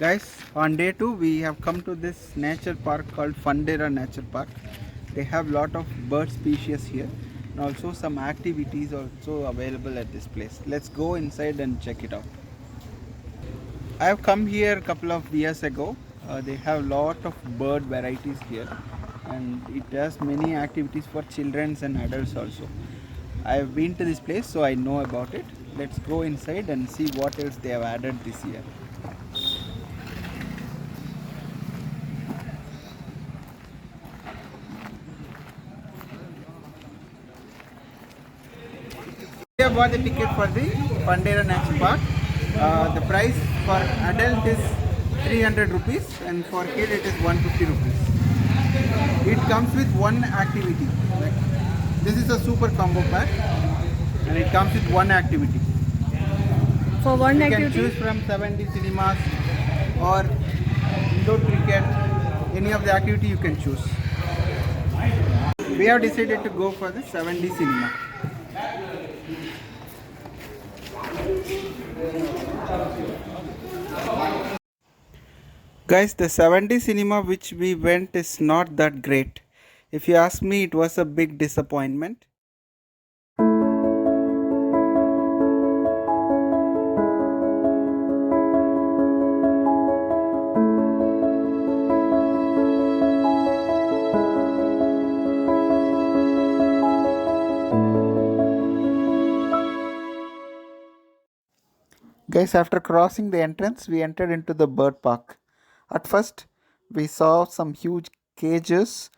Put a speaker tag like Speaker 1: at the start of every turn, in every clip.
Speaker 1: Guys, on day 2 we have come to this nature park called Fundera Nature Park. They have lot of bird species here and also some activities also available at this place. Let's go inside and check it out. I have come here a couple of years ago. They have lot of bird varieties here and it has many activities for children and adults also. I have been to this place so I know about it. Let's go inside and see what else they have added this year. We have bought the ticket for the Fundera Nature Park. The price for adult is 300 rupees and for kid it is 150 rupees. It comes with one activity. Like, this is a super combo pack and it comes with one activity.
Speaker 2: For one
Speaker 1: You
Speaker 2: activity?
Speaker 1: can choose from 7D cinemas or indoor cricket. Any of the activity you can choose. We have decided to go for the 7D cinema. Guys, the 7D cinema which we went is not that great. If you ask me, it was a big disappointment. Guys, after crossing the entrance, we entered into the bird park. At first, we saw some huge cages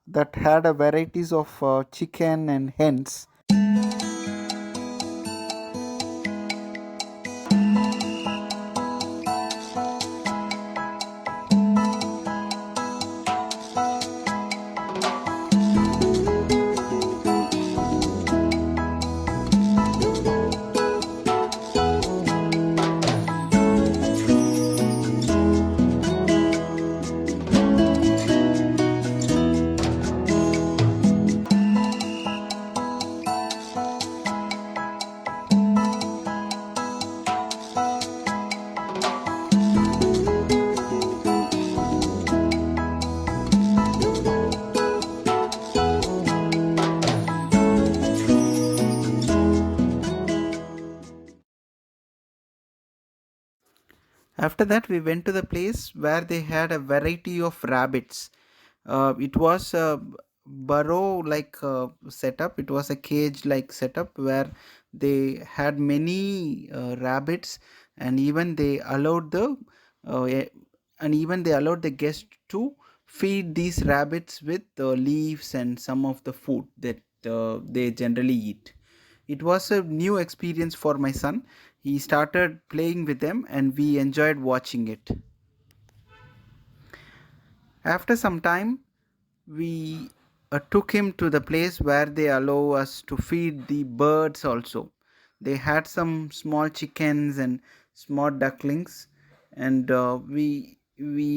Speaker 1: that had a varieties of chicken and hens. After that, we went to the place where they had a variety of rabbits. It was a burrow like setup, it was a cage like setup where they had many rabbits, and even they allowed the eh, guest to feed these rabbits with leaves and some of the food that they generally eat. It was a new experience for my son. He started playing with them and we enjoyed watching it. After some time, we took him to the place where they allow us to feed the birds also. They had some small chickens and small ducklings, and we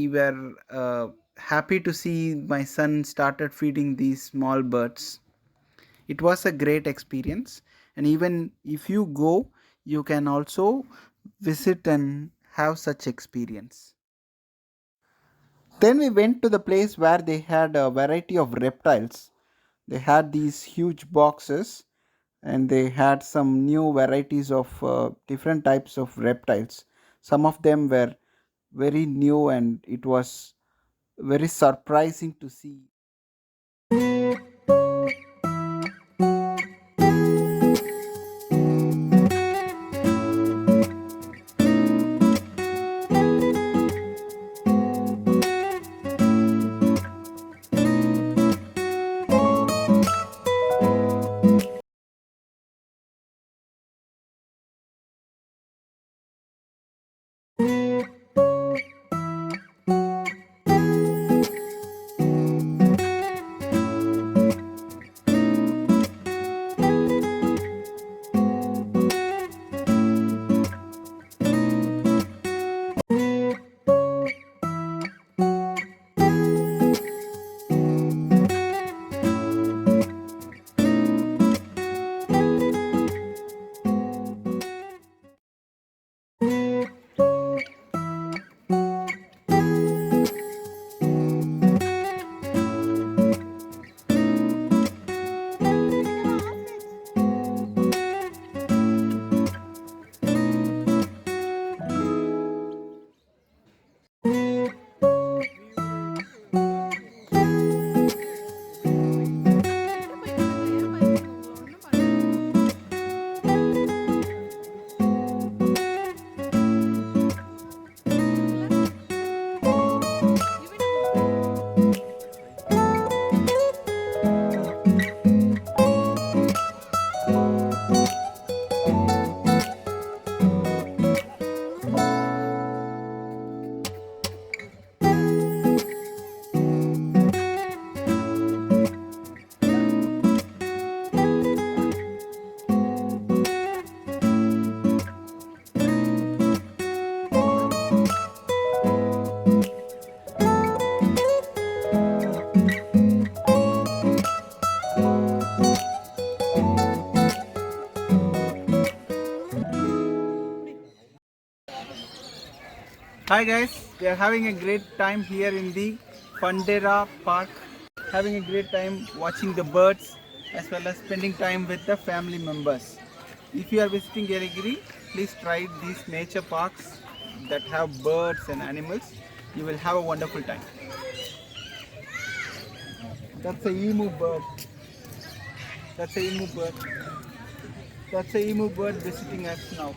Speaker 1: were happy to see my son started feeding these small birds. It was a great experience, and even if you go, you can also visit and have such experience. Then we went to the place where they had a variety of reptiles. They had these huge boxes and they had some new varieties of different types of reptiles. Some of them were very new and it was very surprising to see. Hi guys, we are having a great time here in the Fundera park, having a great time watching the birds as well as spending time with the family members. If you are visiting Yelagiri, please try these nature parks that have birds and animals. You will have a wonderful time. That's a emu bird. That's a emu bird. That's a emu bird visiting us now.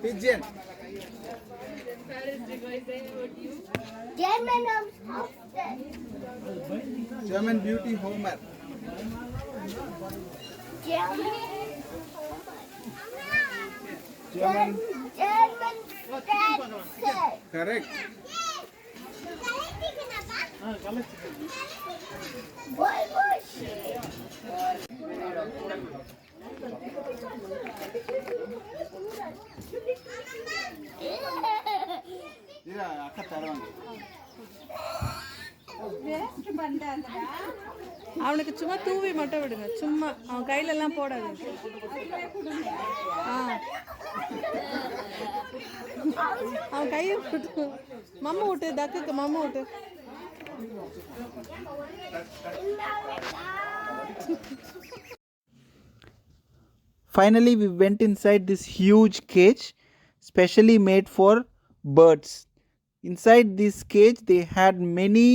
Speaker 1: Pigeon. German beauty Homer. German. Correct.
Speaker 2: அவனுக்கு சும்மா தூவி மட்டும் விடுங்க, சும்மா அவன் கையில எல்லாம் போடாது. அவன் கையை விட்டு மம்மு விட்டு, டக்குக்கு மம்மு விட்டு.
Speaker 1: Finally, we went inside this huge cage, specially made for birds. Inside this cage, they had many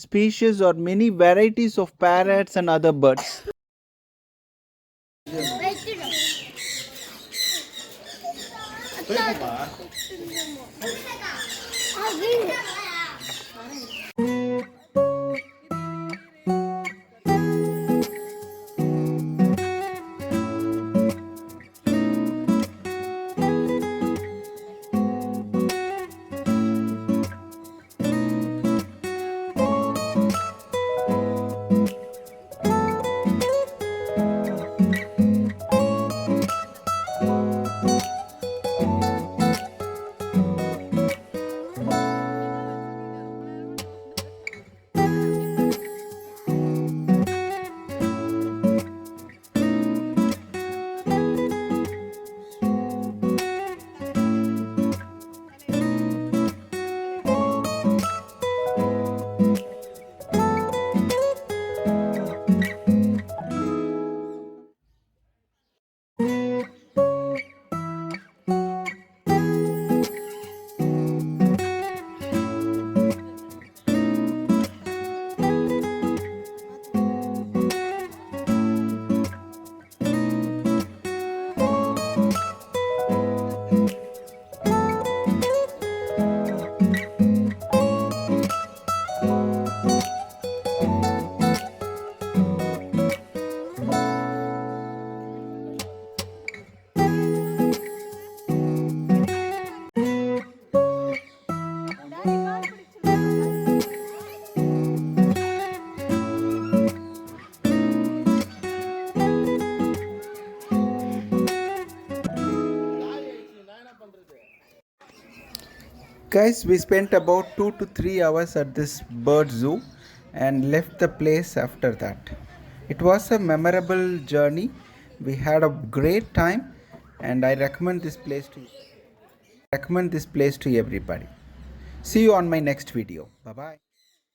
Speaker 1: species or many varieties of parrots and other birds. Guys, we spent about 2 to 3 hours at this bird zoo and left the place after that. It was a memorable journey. We had a great time and I recommend this place to everybody. See you on my next video. Bye bye.